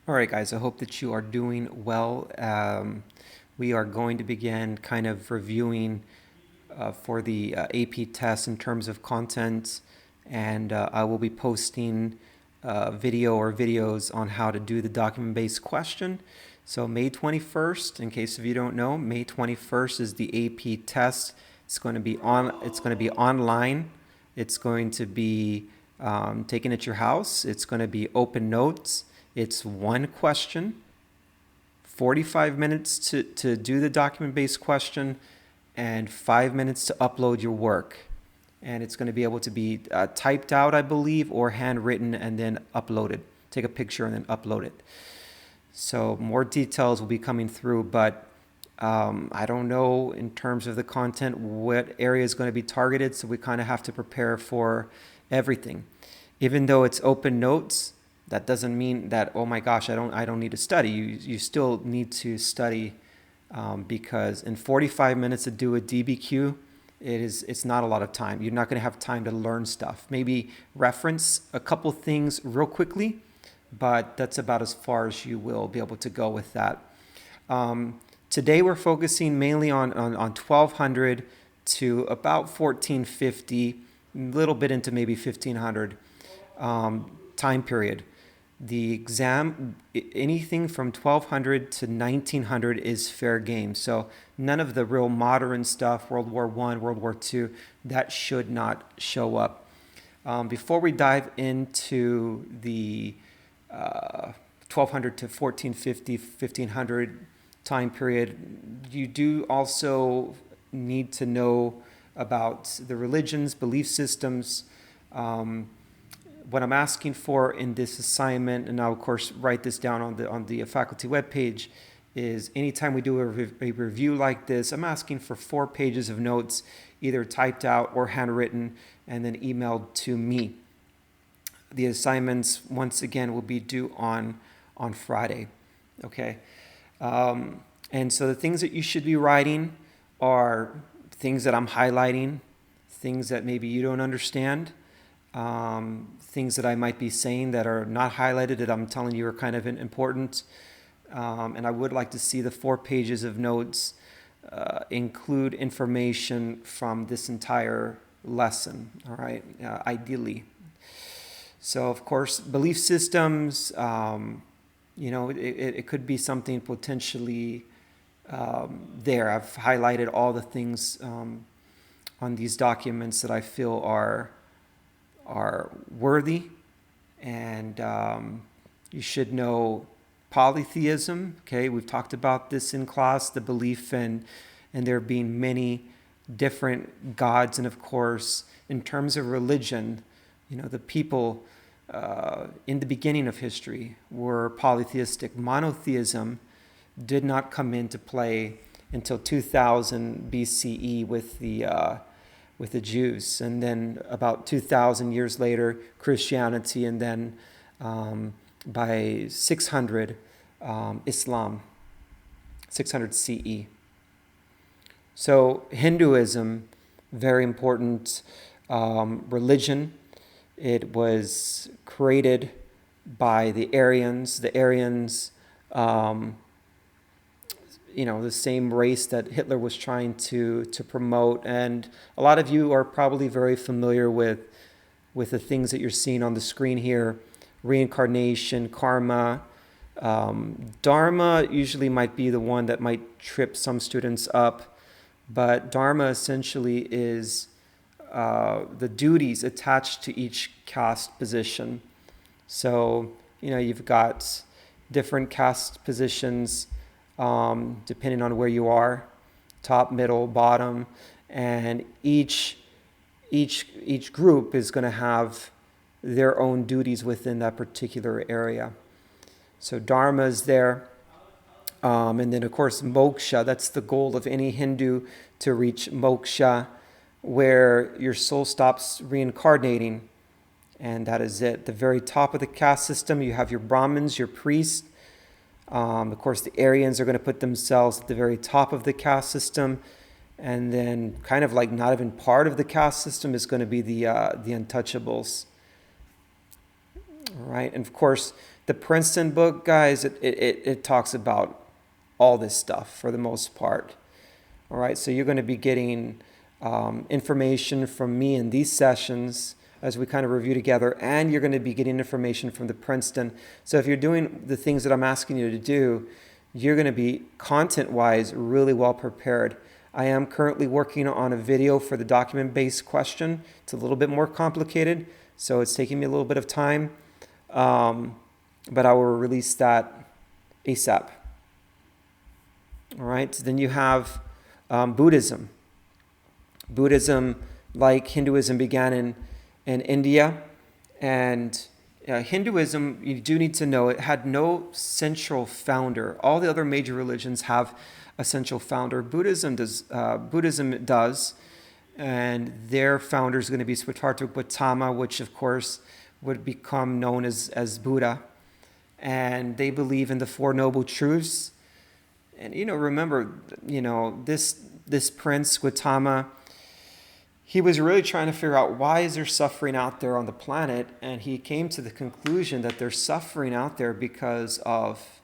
All right, guys, I hope that you are doing well. We are going to begin kind of reviewing for the AP test in terms of content, and I will be posting video or videos on how to do the document-based question. So May 21st, in case if you don't know, May 21st is the AP test. It's going to be online. It's going to be taken at your house. It's going to be open notes. It's one question, 45 minutes to do the document-based question, and 5 minutes to upload your work. And it's going to be able to be typed out, I believe, or handwritten and then uploaded. Take a picture and then upload it. So more details will be coming through, but I don't know in terms of the content what area is going to be targeted, so we kind of have to prepare for everything. Even though it's open notes, that doesn't mean that, oh my gosh, I don't need to study. You still need to study, because in 45 minutes to do a DBQ, it's not a lot of time. You're not going to have time to learn stuff. Maybe reference a couple things real quickly, but that's about as far as you will be able to go with that. Today we're focusing mainly on 1200 to about 1450, a little bit into maybe 1500 time period. The exam, anything from 1200 to 1900 is fair game. So none of the real modern stuff, World War I, World War II, that should not show up. Before we dive into the 1200 to 1450, 1500 time period, you do also need to know about the religions, belief systems. What I'm asking for in this assignment, and I'll of course write this down on the faculty webpage, is anytime we do a review like this, I'm asking for 4 pages of notes, either typed out or handwritten, and then emailed to me. The assignments, once again, will be due on Friday. Okay. And so the things that you should be writing are things that I'm highlighting, things that maybe you don't understand, things that I might be saying that are not highlighted that I'm telling you are kind of important. And I would like to see the 4 pages of notes include information from this entire lesson, all right, ideally. So, of course, belief systems, it could be something potentially there. I've highlighted all the things on these documents that I feel are worthy, and you should know polytheism. Okay, we've talked about this in class, the belief in there being many different gods, and of course, in terms of religion, the people in the beginning of history were polytheistic. Monotheism did not come into play until 2000 BCE with the Jews, and then about 2,000 years later, Christianity, and then by 600, Islam, 600 CE. So Hinduism, very important religion. It was created by the Aryans. The Aryans, the same race that Hitler was trying to promote. And a lot of you are probably very familiar with the things that you're seeing on the screen here: reincarnation, karma. Dharma usually might be the one that might trip some students up, but Dharma essentially is the duties attached to each caste position. So, you've got different caste positions depending on where you are, top, middle, bottom, and each group is going to have their own duties within that particular area. So Dharma is there. And then, of course, moksha, that's the goal of any Hindu, to reach moksha, where your soul stops reincarnating. And that is it. The very top of the caste system, you have your Brahmins, your priests. Of course, the Aryans are going to put themselves at the very top of the caste system. And then kind of like not even part of the caste system is going to be the untouchables. All right. And of course, the Princeton book, guys, it talks about all this stuff for the most part. All right. So you're going to be getting information from me in these sessions as we kind of review together, and you're going to be getting information from the Princeton. So if you're doing the things that I'm asking you to do, you're going to be content-wise really well prepared. I am currently working on a video for the document-based question. It's a little bit more complicated, so it's taking me a little bit of time, but I will release that ASAP. All right, then you have Buddhism. Buddhism, like Hinduism, began in India, and Hinduism, you do need to know, it had no central founder. All the other major religions have a central founder. Buddhism does, and their founder is going to be Siddhartha Gautama, which of course would become known as Buddha. And they believe in the Four Noble Truths. And remember, this Prince Gautama, he was really trying to figure out, why is there suffering out there on the planet? And he came to the conclusion that there's suffering out there because of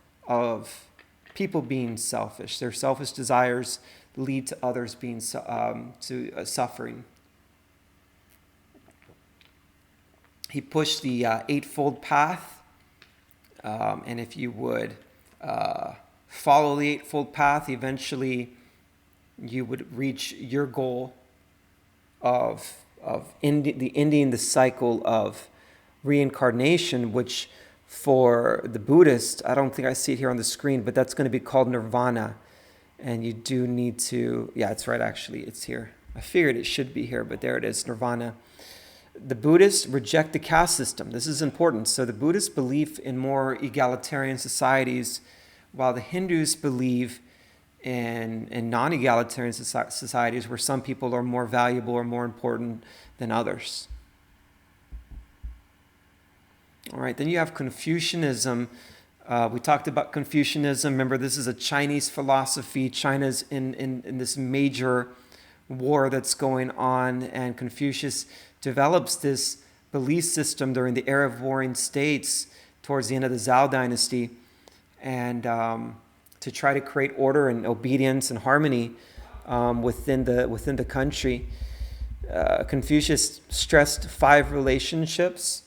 people being selfish. Their selfish desires lead to others being suffering. He pushed the Eightfold Path, and if you would follow the Eightfold Path, eventually you would reach your goal of ending the cycle of reincarnation, which for the Buddhist, I don't think I see it here on the screen, but that's going to be called nirvana. And you do need to, yeah, it's right, actually, it's here. I figured it should be here, but there it is, nirvana. The Buddhists reject the caste system. This is important. So the Buddhists believe in more egalitarian societies, while the Hindus believe in non-egalitarian societies where some people are more valuable or more important than others. All right, then you have Confucianism. We talked about Confucianism. Remember, this is a Chinese philosophy. China's in this major war that's going on, and Confucius develops this belief system during the era of warring states towards the end of the Zhou dynasty, and to try to create order and obedience and harmony within the country. Confucius stressed 5 relationships.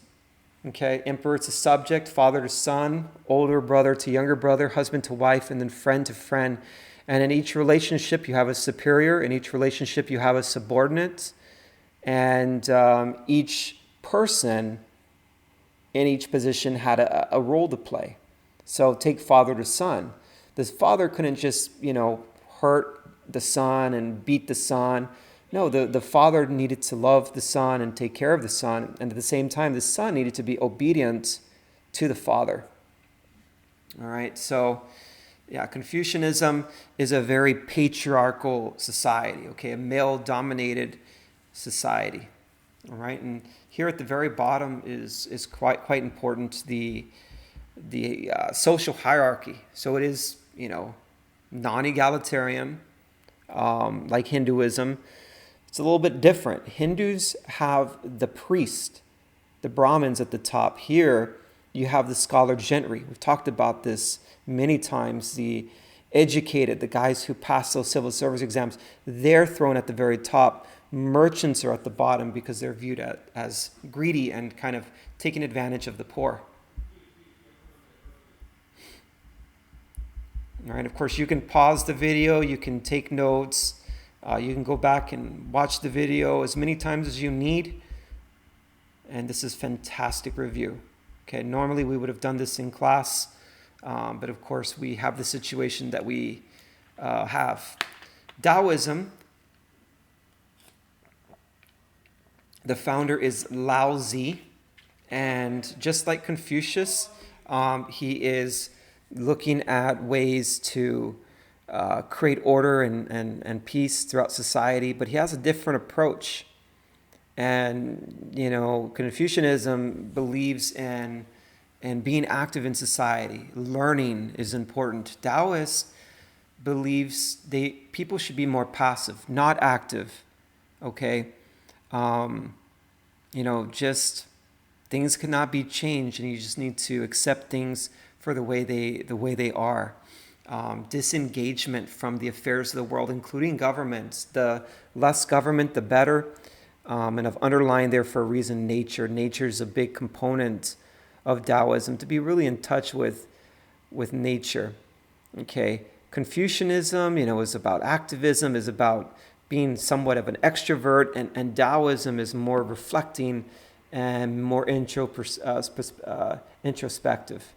Okay, emperor to subject, father to son, older brother to younger brother, husband to wife, and then friend to friend. And in each relationship, you have a superior. In each relationship, you have a subordinate. And each person in each position had a role to play. So take father to son. This father couldn't just, hurt the son and beat the son. No, the father needed to love the son and take care of the son. And at the same time, the son needed to be obedient to the father. All right, so yeah, Confucianism is a very patriarchal society, okay, a male-dominated society. All right, and here at the very bottom is quite important, the social hierarchy. So it is, non-egalitarian, like Hinduism. It's a little bit different. Hindus have the priest, the Brahmins at the top. Here, you have the scholar gentry. We've talked about this many times. The educated, the guys who pass those civil service exams, they're thrown at the very top. Merchants are at the bottom because they're viewed as greedy and kind of taking advantage of the poor. All right, of course, you can pause the video, you can take notes. You can go back and watch the video as many times as you need. And this is fantastic review. Okay, normally we would have done this in class, but of course we have the situation that we have. Taoism, the founder is Lao Tzu, and just like Confucius, he is looking at ways to create order and peace throughout society, but he has a different approach. And, Confucianism believes in being active in society. Learning is important. Taoist believes people should be more passive, not active, okay? Just Things cannot be changed, and you just need to accept things for the way they are. Disengagement from the affairs of the world, including governments. The less government, the better. And I've underlined there for a reason nature. Nature is a big component of Taoism, to be really in touch with nature. Okay, Confucianism, is about activism, is about being somewhat of an extrovert, and Taoism is more reflecting and more introspective.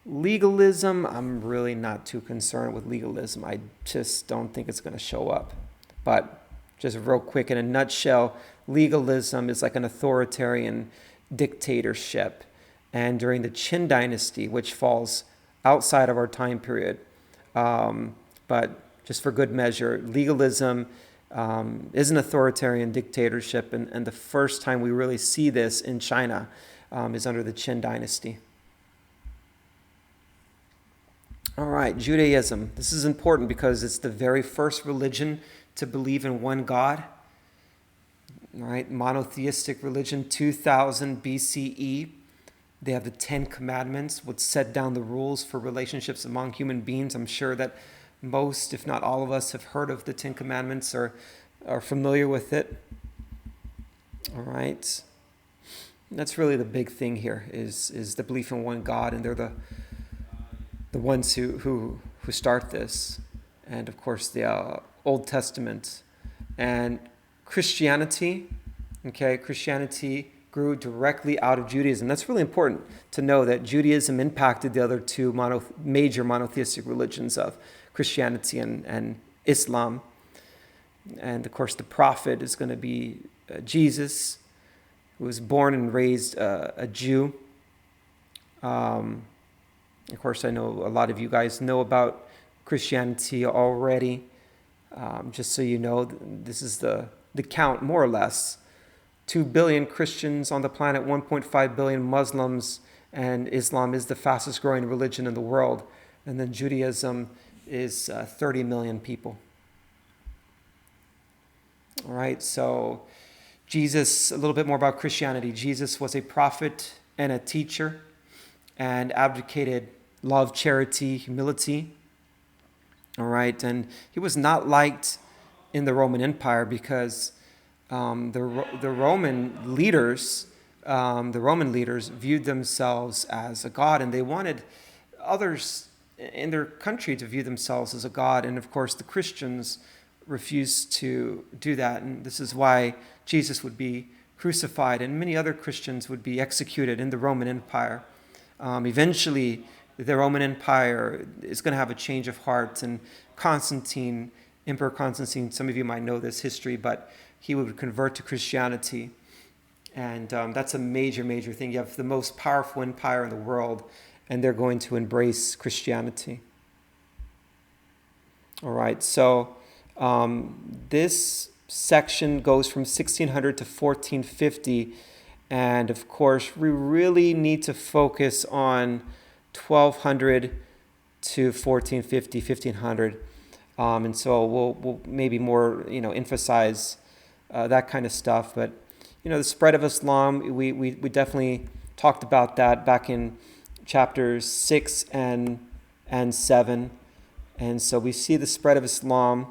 Legalism, I'm really not too concerned with legalism. I just don't think it's going to show up. But just real quick, in a nutshell, legalism is like an authoritarian dictatorship. And during the Qin dynasty, which falls outside of our time period, but just for good measure, legalism is an authoritarian dictatorship. And the first time we really see this in China is under the Qin dynasty. All right, Judaism. This is important because it's the very first religion to believe in one God. All right, monotheistic religion, 2000 BCE. They have the 10 Commandments, which set down the rules for relationships among human beings. I'm sure that most, if not all of us, have heard of the 10 Commandments or are familiar with it. All right. That's really the big thing here is the belief in one God, and they're the ones who start this. And of course the Old Testament and Christianity. Okay, Christianity grew directly out of Judaism. That's really important to know, that Judaism impacted the other two major monotheistic religions of Christianity and Islam. And of course the prophet is going to be Jesus, who was born and raised a Jew. Of course, I know a lot of you guys know about Christianity already. Just so you know, this is the count, more or less. 2 billion Christians on the planet, 1.5 billion Muslims, and Islam is the fastest growing religion in the world. And then Judaism is 30 million people. All right, so Jesus, a little bit more about Christianity. Jesus was a prophet and a teacher and advocated love, charity, humility. All right, and he was not liked in the Roman Empire because the Roman leaders viewed themselves as a god, and they wanted others in their country to view themselves as a god. And of course, the Christians refused to do that, and this is why Jesus would be crucified, and many other Christians would be executed in the Roman Empire. Eventually, the Roman Empire is going to have a change of heart, and Emperor Constantine, some of you might know this history, but he would convert to Christianity. And that's a major, major thing. You have the most powerful empire in the world, and they're going to embrace Christianity. All right, so this section goes from 1600 to 1450, and of course, we really need to focus on 1200 to 1450, 1500. And so we'll maybe more, emphasize that kind of stuff. But, the spread of Islam, we definitely talked about that back in chapters 6 and 7. And so we see the spread of Islam,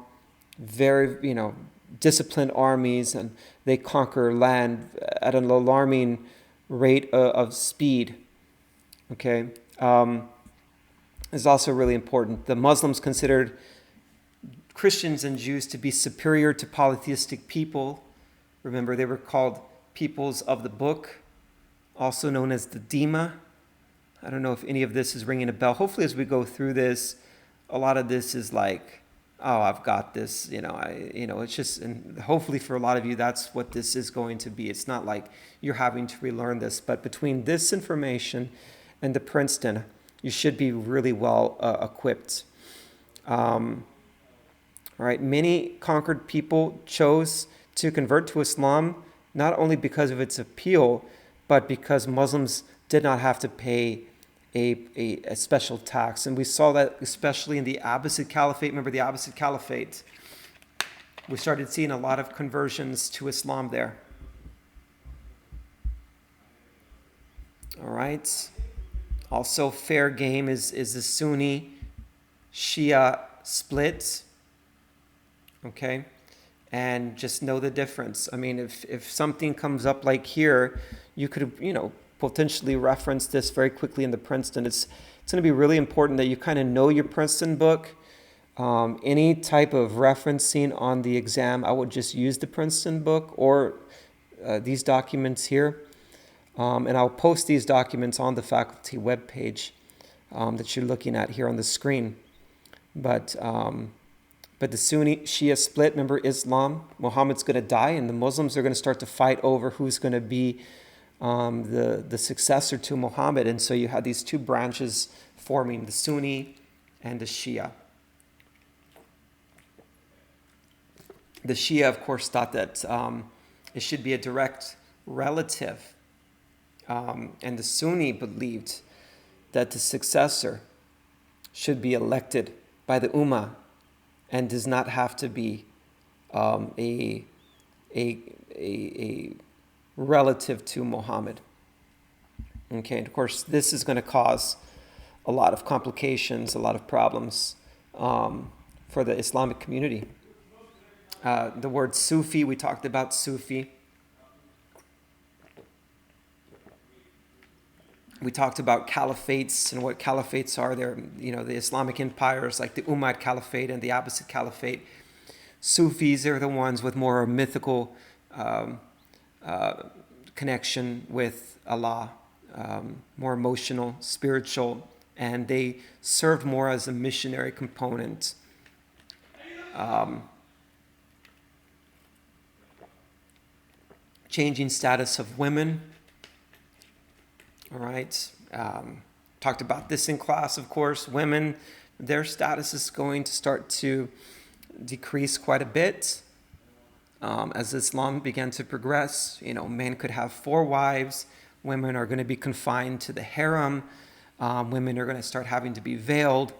very, disciplined armies, and they conquer land at an alarming rate of speed. Okay. Is also really important. The Muslims considered Christians and Jews to be superior to polytheistic people. Remember, they were called peoples of the book, also known as the Dima. I don't know if any of this is ringing a bell. Hopefully, as we go through this, a lot of this is like, oh, I've got this. It's just, and hopefully for a lot of you, that's what this is going to be. It's not like you're having to relearn this, but between this information and the Princeton, you should be really well equipped. All right, many conquered people chose to convert to Islam, not only because of its appeal, but because Muslims did not have to pay a special tax. And we saw that especially in the Abbasid Caliphate. Remember the Abbasid Caliphate? We started seeing a lot of conversions to Islam there. All right. Also, fair game is the Sunni Shia split. Okay. And just know the difference. I mean, if something comes up like here, you could, potentially reference this very quickly in the Princeton. It's going to be really important that you kind of know your Princeton book. Any type of referencing on the exam, I would just use the Princeton book or these documents here. And I'll post these documents on the faculty webpage that you're looking at here on the screen. But the Sunni Shia split, remember Islam, Muhammad's going to die, and the Muslims are going to start to fight over who's going to be the successor to Muhammad. And so you have these two branches forming, the Sunni and the Shia. The Shia, of course, thought that it should be a direct relative. And the Sunni believed that the successor should be elected by the Ummah and does not have to be a relative to Muhammad. Okay, and of course, this is going to cause a lot of complications, a lot of problems for the Islamic community. The word Sufi, we talked about Sufi. We talked about caliphates and what caliphates are. They're, the Islamic empires like the Umayyad Caliphate and the Abbasid Caliphate. Sufis are the ones with more mythical connection with Allah, more emotional, spiritual, and they served more as a missionary component. Changing status of women. All right. Talked about this in class, of course. Women, their status is going to start to decrease quite a bit as Islam began to progress. Men could have 4 wives. Women are going to be confined to the harem. Women are going to start having to be veiled.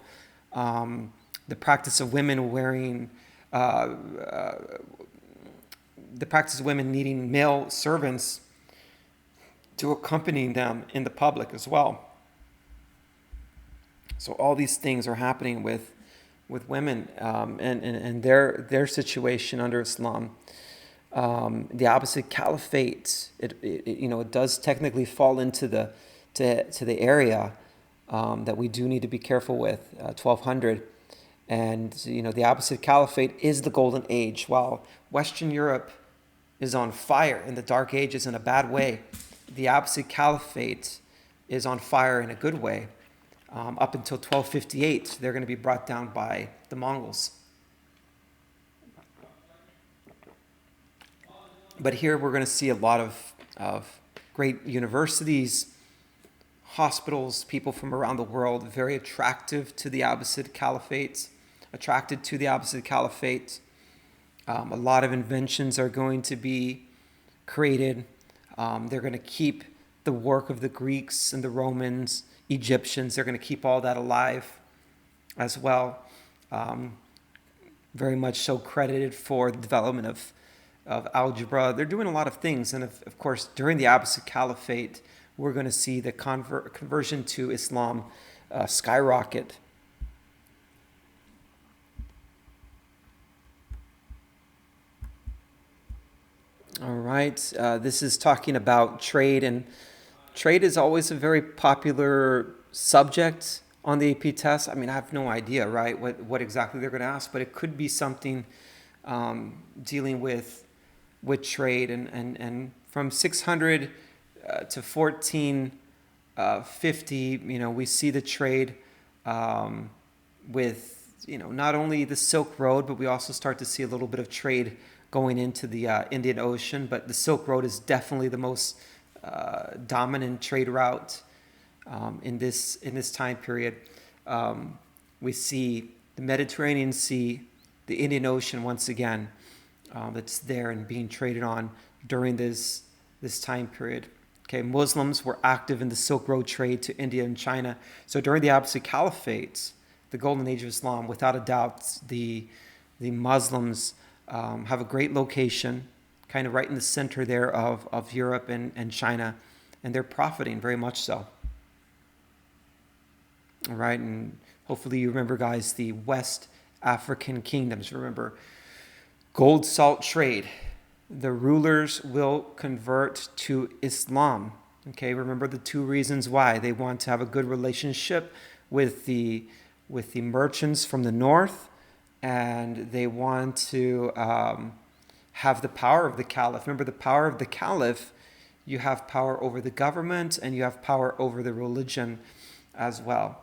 The practice of women wearing, the practice of women needing male servants to accompany them in the public as well. So all these things are happening with women and their situation under Islam. The Abbasid Caliphate, it does technically fall into the area that we do need to be careful with, 1200. And the Abbasid Caliphate is the golden age, while Western Europe is on fire in the Dark Ages in a bad way. The Abbasid Caliphate is on fire in a good way. Up until 1258, they're going to be brought down by the Mongols. But here we're going to see a lot of great universities, hospitals, people from around the world, very attracted to the Abbasid Caliphate. A lot of inventions are going to be created. They're going to keep the work of the Greeks and the Romans, Egyptians. They're going to keep all that alive as well. Very much so credited for the development of algebra. They're doing a lot of things. And of course, during the Abbasid Caliphate, we're going to see the conversion to Islam skyrocket. All right, this is talking about trade, and trade is always a very popular subject on the AP test. I mean, I have no idea, right, what exactly they're going to ask, but it could be something dealing with trade, and from 600 to 1450, we see the trade with, not only the Silk Road, but we also start to see a little bit of trade going into the Indian Ocean. But the Silk Road is definitely the most dominant trade route in this time period. We see the Mediterranean Sea, the Indian Ocean once again, that's there and being traded on during this time period. Okay, Muslims were active in the Silk Road trade to India and China. So during the Abbasid Caliphate, the Golden Age of Islam, without a doubt, the Muslims have a great location, kind of right in the center there of Europe and China. and they're profiting very much so. All right, and hopefully you remember, guys, the West African kingdoms. Remember, gold salt trade. The rulers will convert to Islam. Okay, remember the two reasons why. They want to have a good relationship with the merchants from the north, and they want to have the power of the caliph. Remember, the power of the caliph, you have power over the government and you have power over the religion as well.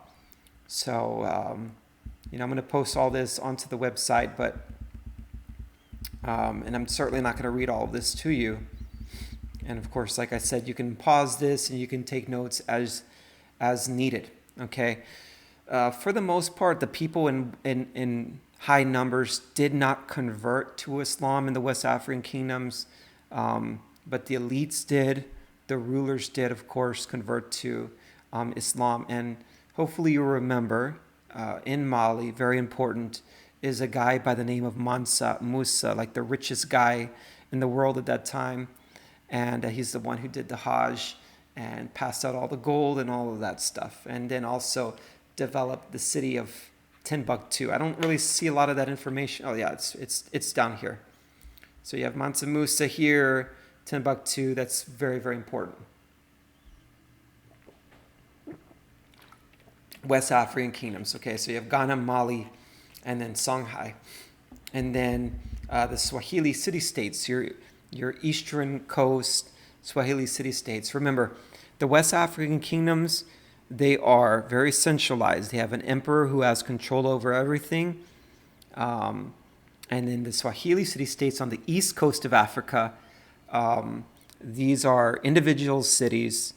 So, I'm going to post all this onto the website, but and I'm certainly not going to read all of this to you. And of course, like I said, you can pause this and you can take notes as needed. Okay. For the most part, the people in high numbers did not convert to Islam in the West African kingdoms, but the elites did. The rulers did, of course, convert to Islam. And hopefully you remember, in Mali, very important, is a guy by the name of Mansa Musa, like the richest guy in the world at that time. And he's the one who did the Hajj and passed out all the gold and all of that stuff. And then also developed the city of Timbuktu. I don't really see a lot of that information. Oh yeah, it's down here. So you have Mansa Musa here, Timbuktu. That's very, very important. West African kingdoms. Okay, so you have Ghana, Mali, and then Songhai. And then the Swahili city-states, your eastern coast Swahili city-states. Remember, the West African kingdoms, they are very centralized. They have an emperor who has control over everything. And then the Swahili city-states on the east coast of Africa, these are individual cities,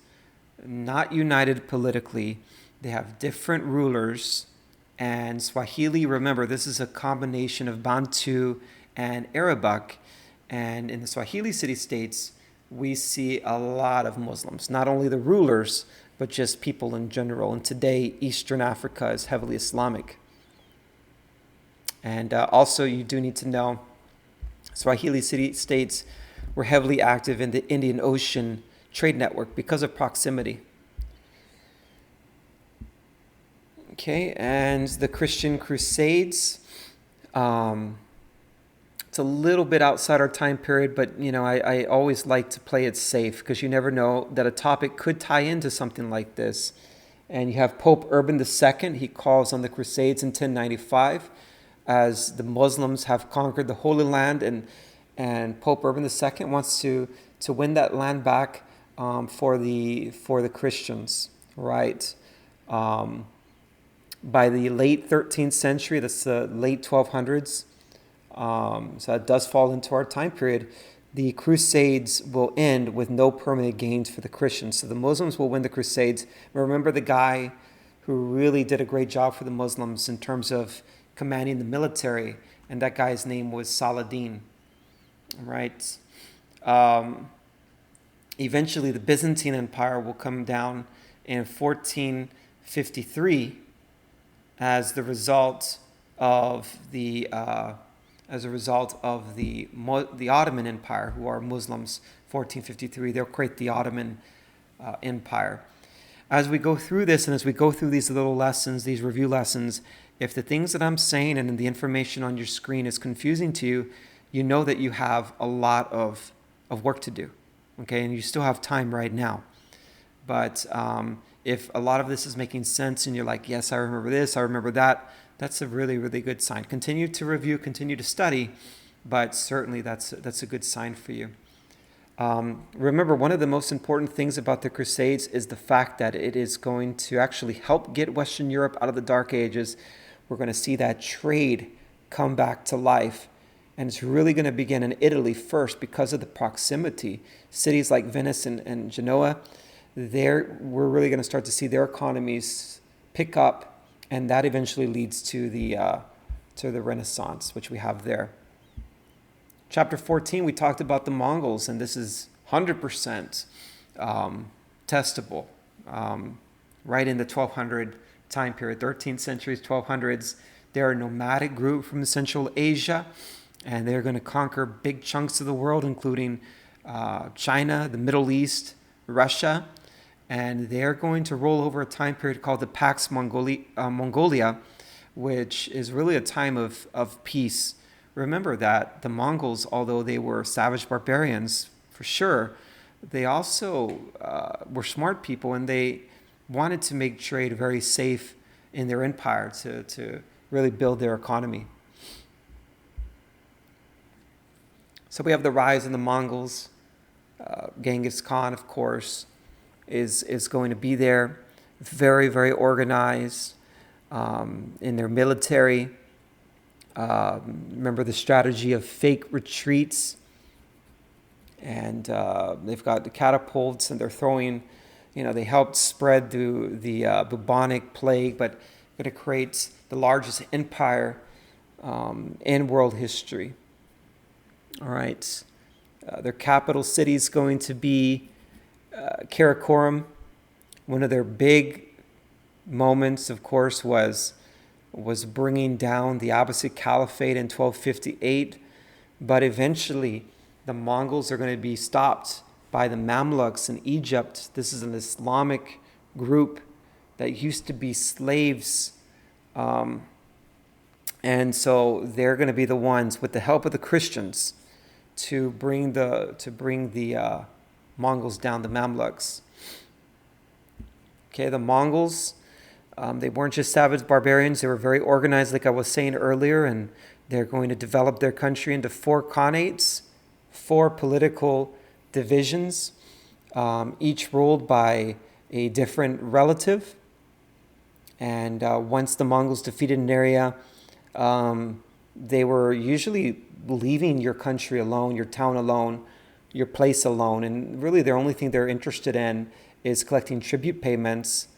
not united politically. They have different rulers. And Swahili, remember, this is a combination of Bantu and Arabic. And in the Swahili city-states, we see a lot of Muslims, not only the rulers, but just people in general. And today, Eastern Africa is heavily Islamic. And also, you do need to know, Swahili city-states were heavily active in the Indian Ocean trade network because of proximity. Okay, and the Christian Crusades, it's a little bit outside our time period, but I always like to play it safe because you never know that a topic could tie into something like this. And you have Pope Urban II. He calls on the Crusades in 1095 as the Muslims have conquered the Holy Land, and Pope Urban II wants to win that land back for the Christians, right? By the late 13th century, that's the late 1200s, so that does fall into our time period, the Crusades will end with no permanent gains for the Christians. So the Muslims will win the Crusades. Remember the guy who really did a great job for the Muslims in terms of commanding the military, and that guy's name was Saladin, right? Eventually, the Byzantine Empire will come down in 1453 as a result of the Ottoman Empire, who are Muslims. 1453, they'll create the Ottoman Empire. As we go through this, and as we go through these little lessons, these review lessons, if the things that I'm saying and the information on your screen is confusing to you, you know that you have a lot of work to do, okay? And you still have time right now. But if a lot of this is making sense and you're like, yes, I remember this, I remember that, that's a really, really good sign. Continue to review, continue to study, but certainly that's a good sign for you. Remember, one of the most important things about the Crusades is the fact that it is going to actually help get Western Europe out of the Dark Ages. We're going to see that trade come back to life. And it's really going to begin in Italy first because of the proximity. Cities like Venice and Genoa, we're really going to start to see their economies pick up, and that eventually leads to the Renaissance, which we have there. Chapter 14, we talked about the Mongols, and this is 100% testable. Right in the 1200 time period, 13th centuries, 1200s, they're a nomadic group from Central Asia, and they're going to conquer big chunks of the world, including China, the Middle East, Russia, and they're going to roll over a time period called the Pax Mongolia, which is really a time of peace. Remember that the Mongols, although they were savage barbarians for sure, they also were smart people, and they wanted to make trade very safe in their empire to really build their economy. So we have the rise of the Mongols. Genghis Khan, of course, is going to be there, very, very organized in their military. Remember the strategy of fake retreats, and they've got the catapults, and they're throwing, they helped spread the bubonic plague, but it creates the largest empire in world history. All right. Their capital city is going to be Karakorum. One of their big moments, of course, was bringing down the Abbasid Caliphate in 1258. But eventually, the Mongols are going to be stopped by the Mamluks in Egypt. This is an Islamic group that used to be slaves. And so they're going to be the ones, with the help of the Christians, to bring the Mongols down, the Mamluks. Okay, the Mongols, they weren't just savage barbarians. They were very organized, like I was saying earlier, and they're going to develop their country into 4 khanates, 4 political divisions, each ruled by a different relative. And once the Mongols defeated an area, they were usually leaving your country alone, your town alone, your place alone. And really the only thing they're interested in is collecting tribute payments.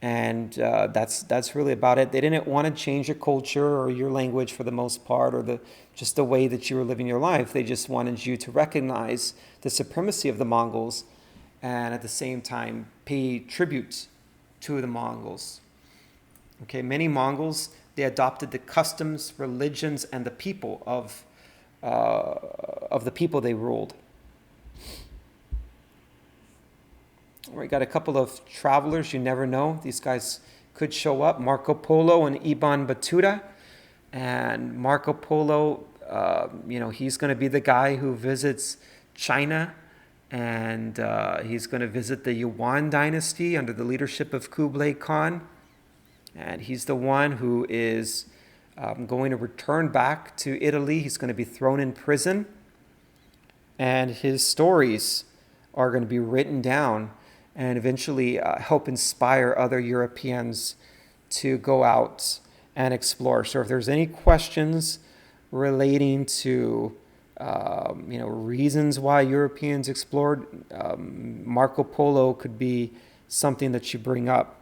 And that's really about it. They didn't want to change your culture or your language for the most part, or just the way that you were living your life. They just wanted you to recognize the supremacy of the Mongols and at the same time pay tribute to the Mongols. Okay, many Mongols, they adopted the customs, religions, and the people of the people they ruled. We got a couple of travelers you never know. These guys could show up. Marco Polo and Ibn Battuta. And Marco Polo, he's going to be the guy who visits China, and he's going to visit the Yuan dynasty under the leadership of Kublai Khan. And he's the one who is going to return back to Italy. He's going to be thrown in prison. And his stories are going to be written down and eventually help inspire other Europeans to go out and explore. So if there's any questions relating to reasons why Europeans explored, Marco Polo could be something that you bring up.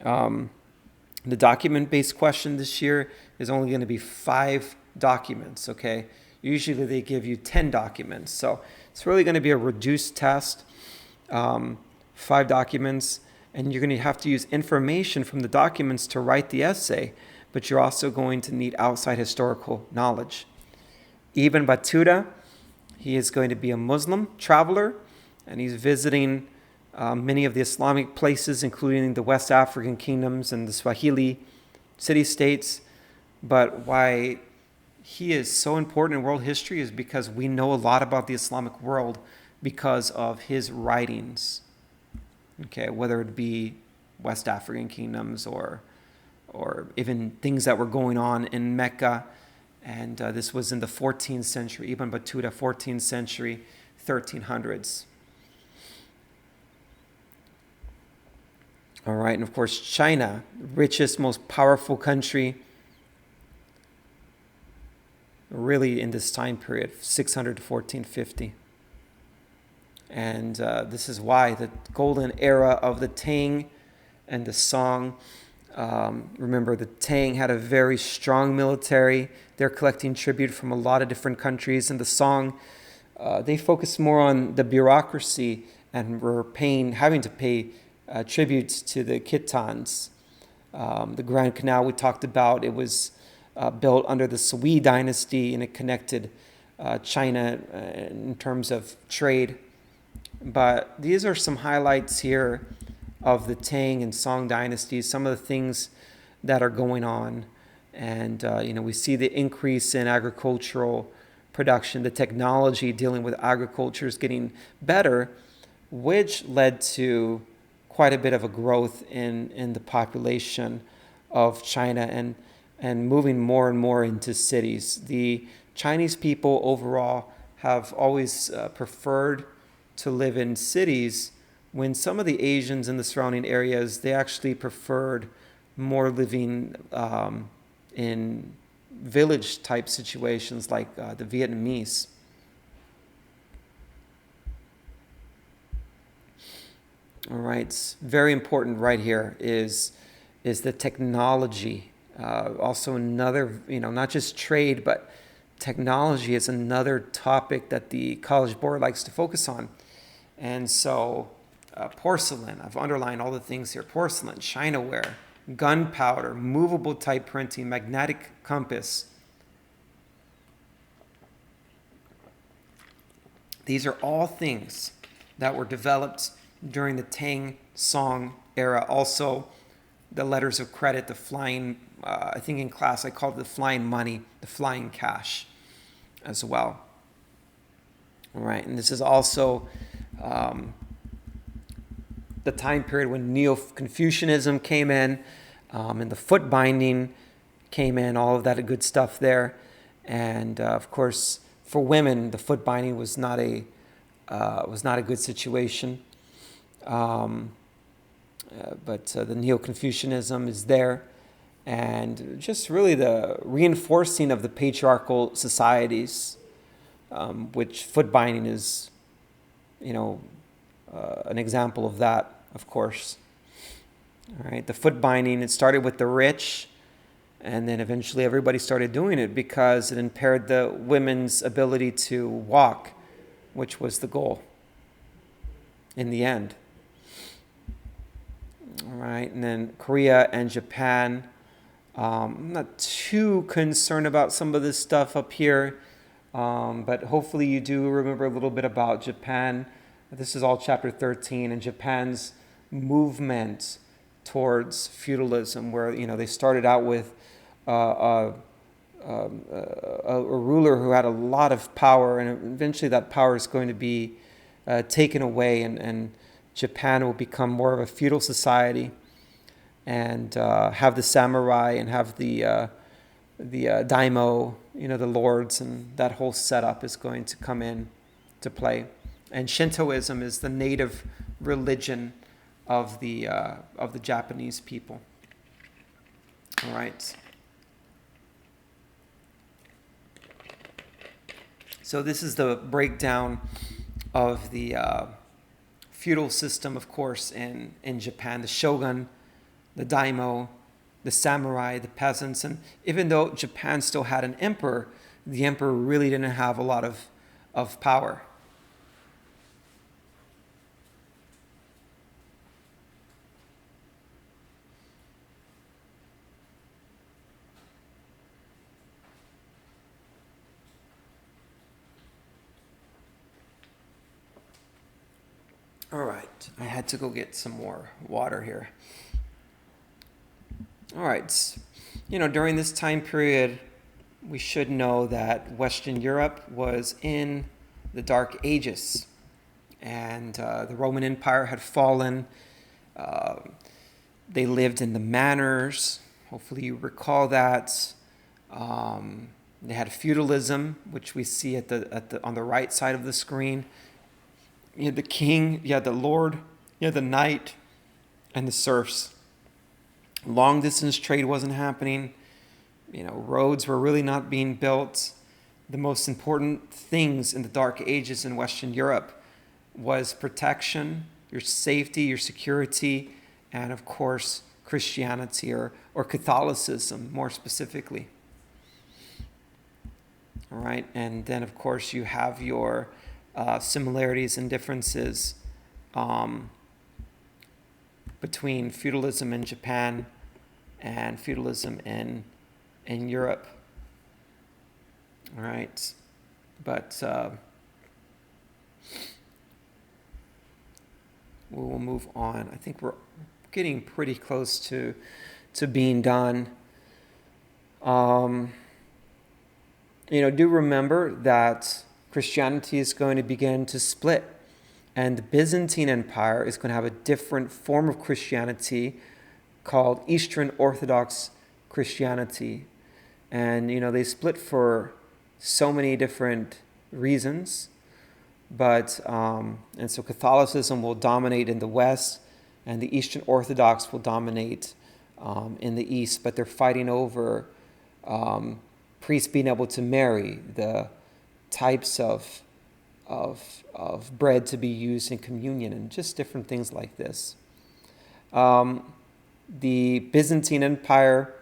The document-based question this year is only going to be 5 documents, okay? Usually they give you 10 documents. So it's really going to be a reduced test, 5 documents, and you're going to have to use information from the documents to write the essay, but you're also going to need outside historical knowledge. Ibn Battuta, he is going to be a Muslim traveler, and he's visiting many of the Islamic places, including the West African kingdoms and the Swahili city-states. But why he is so important in world history is because we know a lot about the Islamic world because of his writings. Okay, whether it be West African kingdoms or even things that were going on in Mecca. And this was in the 14th century, Ibn Battuta, 14th century, 1300s. All right, and of course, China, richest, most powerful country, really in this time period, 600 to 1450. And this is why the golden era of the Tang and the Song. Remember, the Tang had a very strong military. They're collecting tribute from a lot of different countries. And the Song, they focused more on the bureaucracy and were having to pay tributes to the Khitans. The Grand Canal we talked about, it was built under the Sui dynasty, and it connected China in terms of trade. But these are some highlights here of the Tang and Song dynasties, some of the things that are going on. And, we see the increase in agricultural production, the technology dealing with agriculture is getting better, which led to quite a bit of a growth in the population of China and moving more and more into cities. The Chinese people overall have always preferred to live in cities when some of the Asians in the surrounding areas, they actually preferred more living in village type situations like the Vietnamese. All right, it's very important right here is the technology. Also another, not just trade, but technology is another topic that the College Board likes to focus on. And so porcelain, I've underlined all the things here: porcelain, chinaware, gunpowder, movable type printing, magnetic compass. These are all things that were developed during the Tang Song era. Also, the letters of credit, the flying, I think in class I called it the flying money, the flying cash as well. All right, and this is also the time period when Neo-Confucianism came in, and the foot binding came in, all of that good stuff there. And of course, for women, the foot binding was not a good situation. But the Neo-Confucianism is there, and just really the reinforcing of the patriarchal societies, which foot binding is, an example of that, of course. All right, the foot binding, it started with the rich, and then eventually everybody started doing it because it impaired the women's ability to walk, which was the goal in the end. All right, and then Korea and Japan. I'm not too concerned about some of this stuff up here, but hopefully you do remember a little bit about Japan. This is all chapter 13, and Japan's movement towards feudalism, where they started out with a ruler who had a lot of power, and eventually that power is going to be taken away, and Japan will become more of a feudal society, and have the samurai and have the daimyo, the lords, and that whole setup is going to come in to play. And Shintoism is the native religion of the Japanese people. All right. So this is the breakdown of the feudal system, of course, in Japan. The shogun, the daimyo, the samurai, the peasants. And even though Japan still had an emperor, the emperor really didn't have a lot of power. All right, I had to go get some more water here. All right, during this time period, we should know that Western Europe was in the Dark Ages, and the Roman Empire had fallen. Uh, they lived in the manors. Hopefully, you recall that. They had feudalism, which we see at the on the right side of the screen. You had the king, you had the lord, you had the knight, and the serfs. Long distance trade wasn't happening. Roads were really not being built. The most important things in the Dark Ages in Western Europe was protection, your safety, your security, and of course, Christianity or Catholicism more specifically. All right, and then of course you have your similarities and differences between feudalism in Japan and feudalism in Europe. All right, but we will move on. I think we're getting pretty close to being done. Do remember that Christianity is going to begin to split, and the Byzantine Empire is going to have a different form of Christianity called Eastern Orthodox Christianity. And, they split for so many different reasons. But, and so Catholicism will dominate in the West, and the Eastern Orthodox will dominate in the East. But they're fighting over priests being able to marry, the types of bread to be used in communion, and just different things like this. The Byzantine Empire,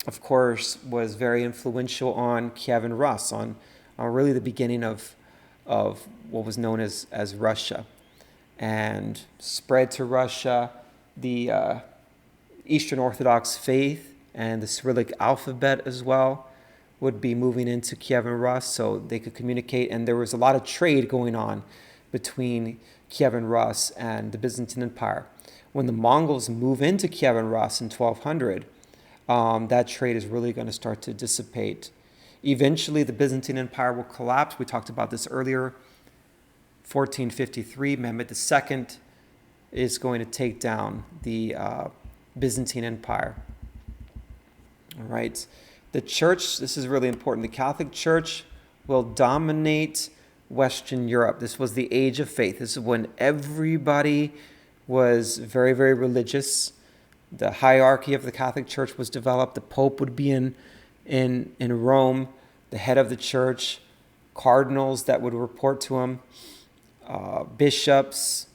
of course, was very influential on Kiev and Rus, on really the beginning of what was known as Russia, and spread to Russia the Eastern Orthodox faith and the Cyrillic alphabet as well would be moving into Kiev and Rus so they could communicate. And there was a lot of trade going on between Kiev and Rus and the Byzantine Empire. When the Mongols move into Kiev and Rus in 1200, that trade is really going to start to dissipate. Eventually, the Byzantine Empire will collapse. We talked about this earlier. 1453, Mehmed II is going to take down the Byzantine Empire. All right. The church, this is really important. The Catholic Church will dominate Western Europe. This was the age of faith. This is when everybody was very, very religious. The hierarchy of the Catholic Church was developed. The Pope would be in Rome, the head of the church, cardinals that would report to him, bishops,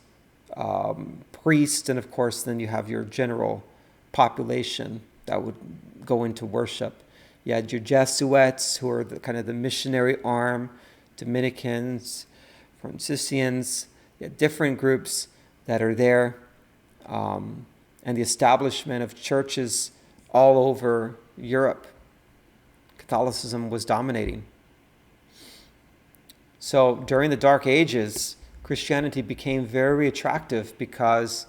priests, and of course then you have your general population that would go into worship. You had your Jesuits, who are kind of the missionary arm, Dominicans, Franciscans. You had different groups that are there, and the establishment of churches all over Europe. Catholicism was dominating. So during the Dark Ages, Christianity became very attractive because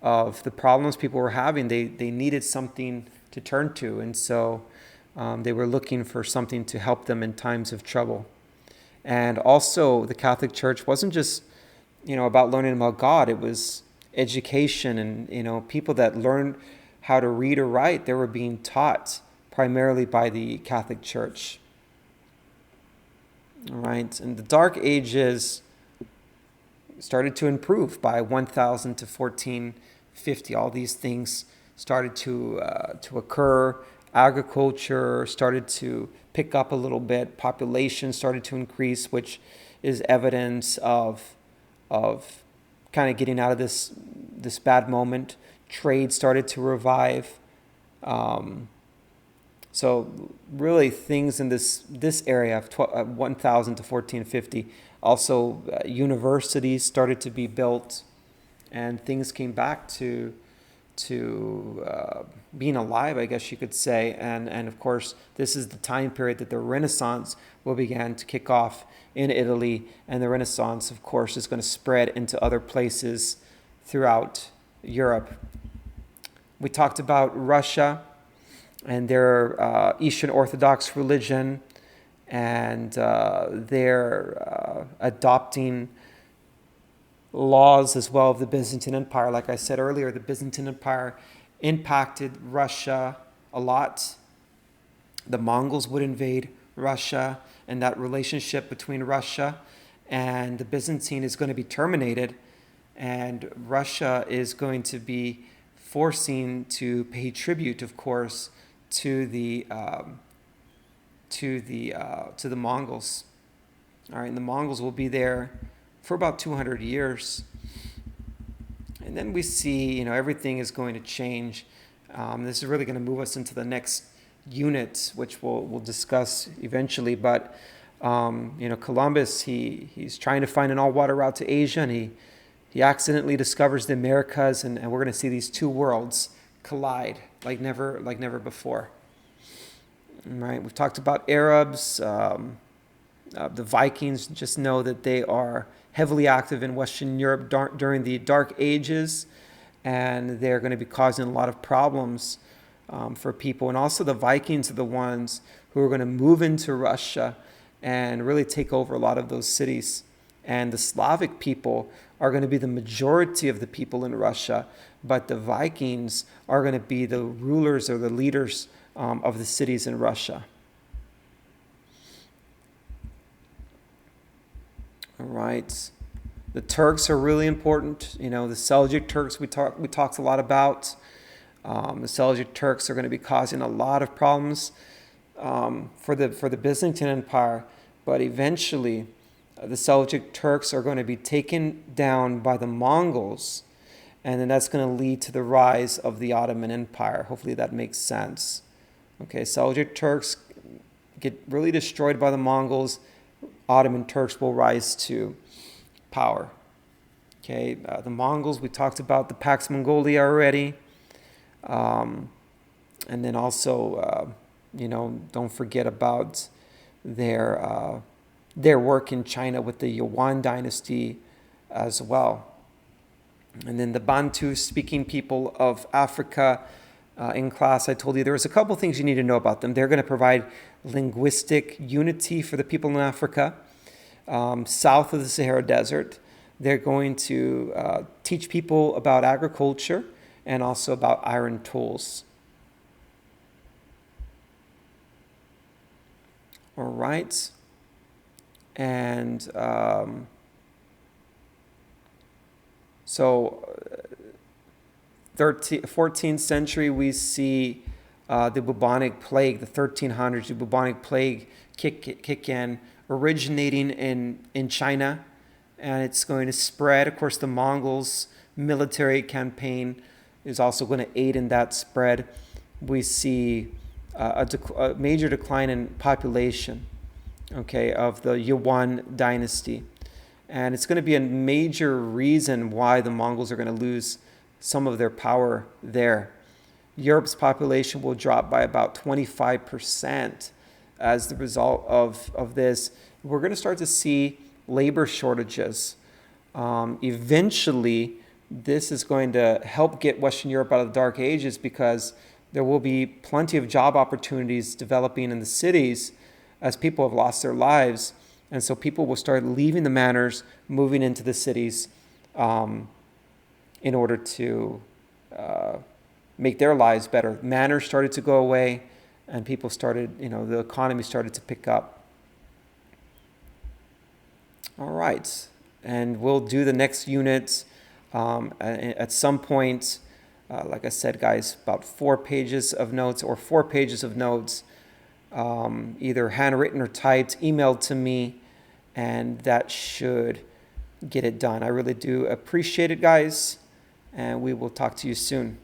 of the problems people were having. They needed something to turn to, and so they were looking for something to help them in times of trouble. And also, the Catholic Church wasn't just, about learning about God. It was education, and people that learned how to read or write, they were being taught primarily by the Catholic Church. All right, and the Dark Ages started to improve by 1000 to 1450. All these things started to occur. Agriculture started to pick up a little bit. Population started to increase, which is evidence of kind of getting out of this bad moment. Trade started to revive. So really things in this area of 1000 to 1450. Also, universities started to be built, and things came back to being alive, I guess you could say. And of course, this is the time period that the Renaissance will begin to kick off in Italy. And the Renaissance, of course, is going to spread into other places throughout Europe. We talked about Russia and their Eastern Orthodox religion, and their adopting laws as well of the Byzantine Empire. Like I said earlier, the Byzantine Empire impacted Russia a lot. The Mongols would invade Russia, and that relationship between Russia and the Byzantine is going to be terminated, and Russia is going to be forcing to pay tribute, of course, to the Mongols. All right, and the Mongols will be there for about 200 years. And then we see, everything is going to change. This is really going to move us into the next unit, which we'll discuss eventually. But, Columbus, he's trying to find an all-water route to Asia, and he accidentally discovers the Americas, and we're going to see these two worlds collide like never before. All right, we've talked about Arabs. The Vikings, just know that they are heavily active in Western Europe during the Dark Ages, and they're going to be causing a lot of problems for people. And also the Vikings are the ones who are going to move into Russia and really take over a lot of those cities. And the Slavic people are going to be the majority of the people in Russia, but the Vikings are going to be the rulers or the leaders of the cities in Russia. All right. The Turks are really important. The Seljuk Turks we talked a lot about. The Seljuk Turks are going to be causing a lot of problems for the Byzantine Empire, but eventually the Seljuk Turks are going to be taken down by the Mongols, and then that's going to lead to the rise of the Ottoman Empire. Hopefully that makes sense. Okay, Seljuk Turks get really destroyed by the Mongols. Ottoman Turks will rise to power. Okay, the Mongols, we talked about the Pax Mongolia already. And then also, don't forget about their work in China with the Yuan dynasty as well. And then the Bantu-speaking people of Africa. In class, I told you there was a couple things you need to know about them. They're going to provide linguistic unity for the people in Africa, south of the Sahara Desert. They're going to teach people about agriculture and also about iron tools. All right. And so 14th century, we see the bubonic plague, the 1300s, the bubonic plague kick in, originating in China, and it's going to spread. Of course, the Mongols' military campaign is also going to aid in that spread. We see a major decline in population, of the Yuan dynasty. And it's going to be a major reason why the Mongols are going to lose some of their power there. Europe's population will drop by about 25% as the result of this. We're going to start to see labor shortages. Eventually, this is going to help get Western Europe out of the Dark Ages, because there will be plenty of job opportunities developing in the cities as people have lost their lives. And so people will start leaving the manors, moving into the cities in order to make their lives better. Manors started to go away, and people started, the economy started to pick up. All right. And we'll do the next unit at some point. Like I said, guys, about 4 pages of notes, either handwritten or typed, emailed to me, and that should get it done. I really do appreciate it, guys, and we will talk to you soon.